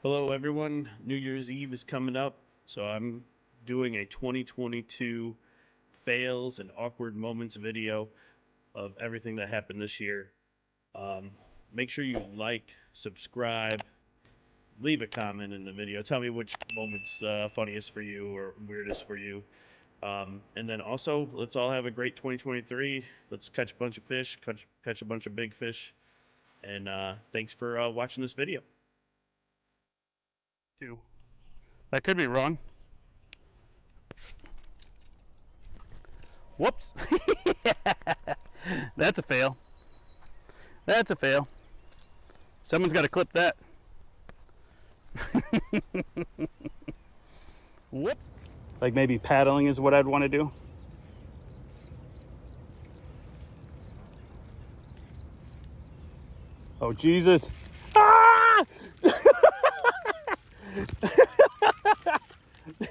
Hello everyone, New Year's Eve is coming up, so I'm doing a 2022 fails and awkward moments video of everything that happened this year. Make sure you like, subscribe, leave a comment in the video. Tell me which moment's funniest for you or weirdest for you. And then also, let's all have a great 2023. Let's catch a bunch of fish, catch a bunch of big fish. And thanks for watching this video. That could be wrong. Whoops. That's a fail. That's a fail. Someone's got to clip that. Whoops. Like maybe paddling is what I'd want to do. Oh, Jesus. Ah!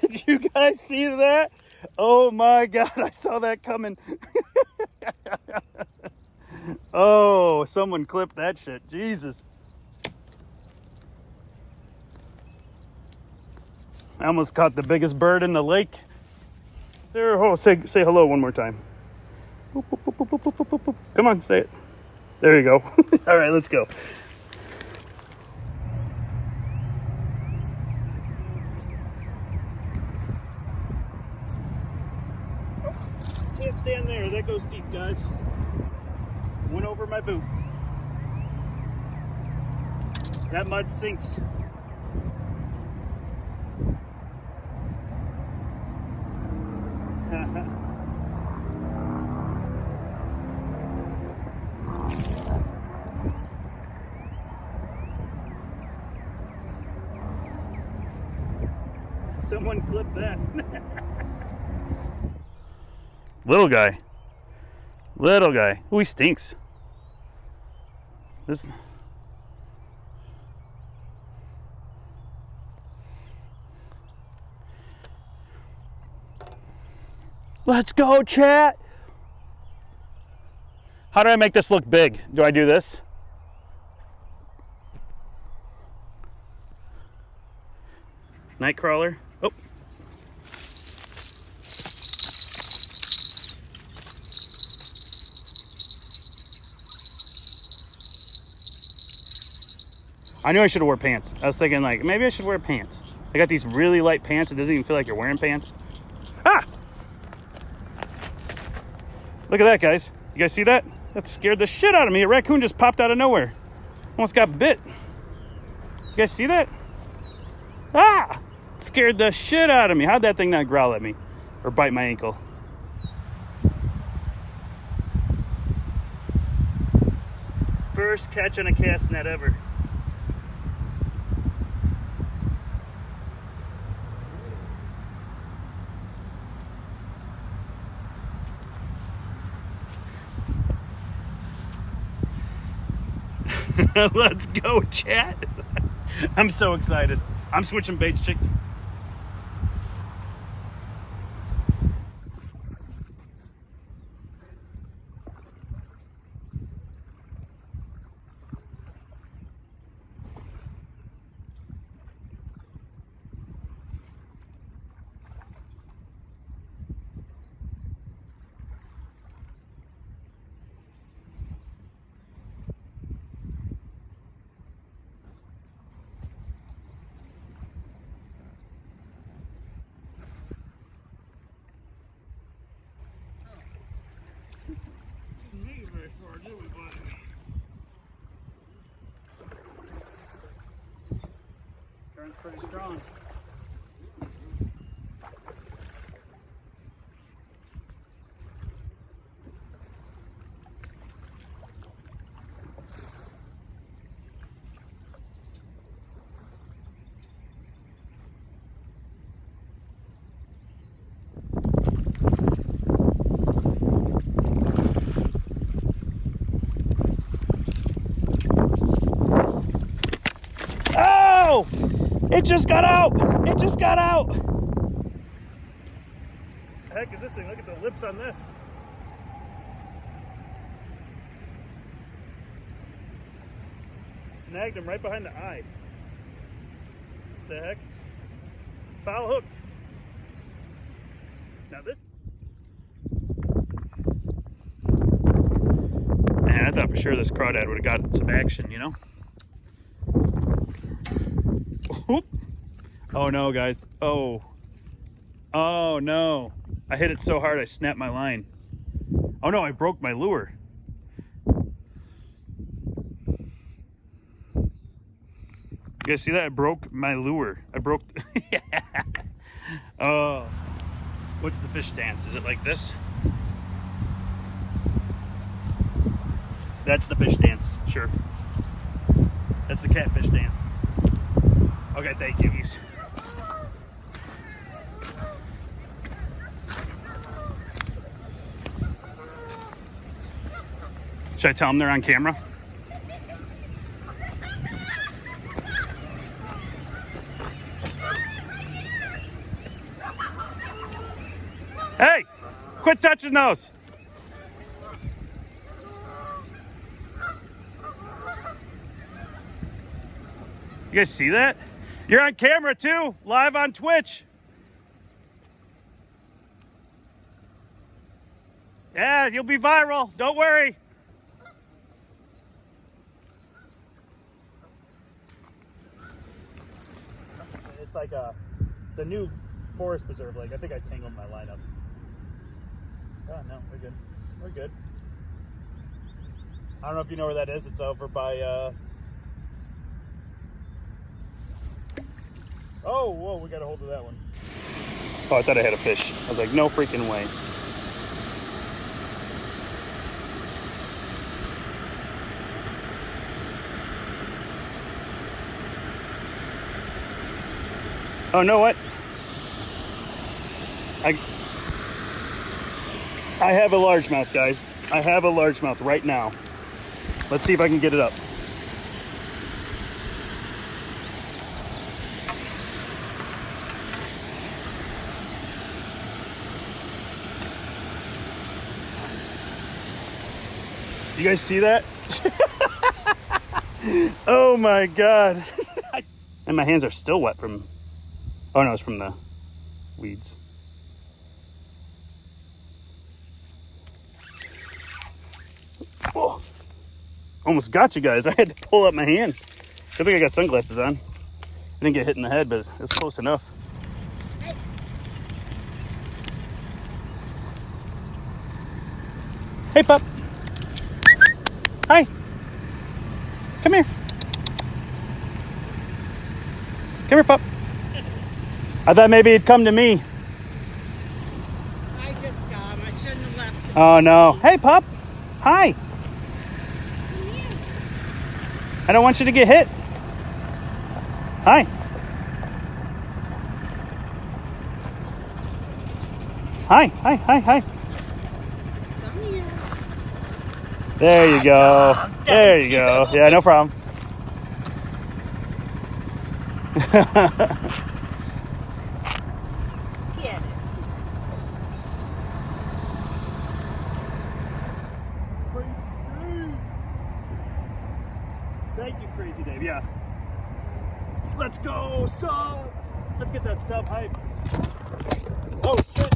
Did you guys see that? Oh my God, I saw that coming. Oh, someone clipped that shit. Jesus. I almost caught the biggest bird in the lake. There, oh, say hello one more time. Boop, boop, boop, boop, boop, boop, boop. Come on, say it. There you go. All right, let's go. Can't stand there. That goes deep, guys. Went over my boot. That mud sinks. Someone clip that. Little guy. Little guy. Ooh, he stinks. This. Let's go, chat. How do I make this look big? Do I do this? Nightcrawler. Oh. I knew I should have wore pants. I was thinking like, maybe I should wear pants. I got these really light pants. It doesn't even feel like you're wearing pants. Ah! Look at that, guys. You guys see that? That scared the shit out of me. A raccoon just popped out of nowhere. Almost got bit. You guys see that? Ah! It scared the shit out of me. How'd that thing not growl at me? Or bite my ankle? First catch on a cast net ever. Let's go, chat. I'm so excited. I'm switching baits, chick. Turn's pretty strong. Oh! It just got out! It just got out! The heck is this thing? Look at the lips on this. Snagged him right behind the eye. The heck? Foul hook. Now this. Man, I thought for sure this crawdad would have got some action, you know? Oop. Oh no, guys. Oh. Oh no. I hit it so hard I snapped my line. Oh no, I broke my lure. You guys see that? I broke my lure. I broke. Yeah. Oh. What's the fish dance? Is it like this? That's the fish dance. Sure. That's the catfish dance. Okay, thank you. Should I tell them they're on camera? Hey, quit touching those. You guys see that? You're on camera too, live on Twitch. Yeah, you'll be viral, don't worry. It's like the new forest preserve lake. I think I tangled my line up. Oh no, we're good. We're good. I don't know if you know where that is. It's over by oh, whoa, we got a hold of that one. Oh, I thought I had a fish. I was like, no freaking way. Oh, know what? I have a largemouth, guys. I have a largemouth right now. Let's see if I can get it up. You guys see that? Oh my God. And my hands are still wet from, oh no, it's from the weeds. Oh, almost got you guys. I had to pull up my hand. Good thing I got sunglasses on. I didn't get hit in the head, but it's close enough. Hey, pup. Hi. Come here. Come here, pup. I thought maybe he'd come to me. I just got him. I shouldn't have left him. Oh, no. Hey, pup. Hi. I don't want you to get hit. Hi. Hi, hi, hi, hi. Come here. There you go. There you go. Yeah, no problem. Get it. Thank you, Crazy Dave. Yeah. Let's go, sub. Let's get that sub hype. Oh, shit.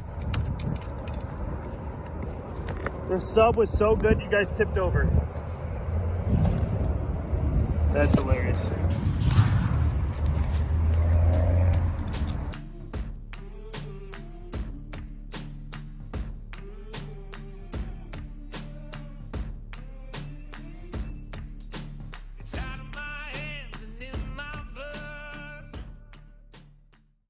The sub was so good, you guys tipped over. That's hilarious.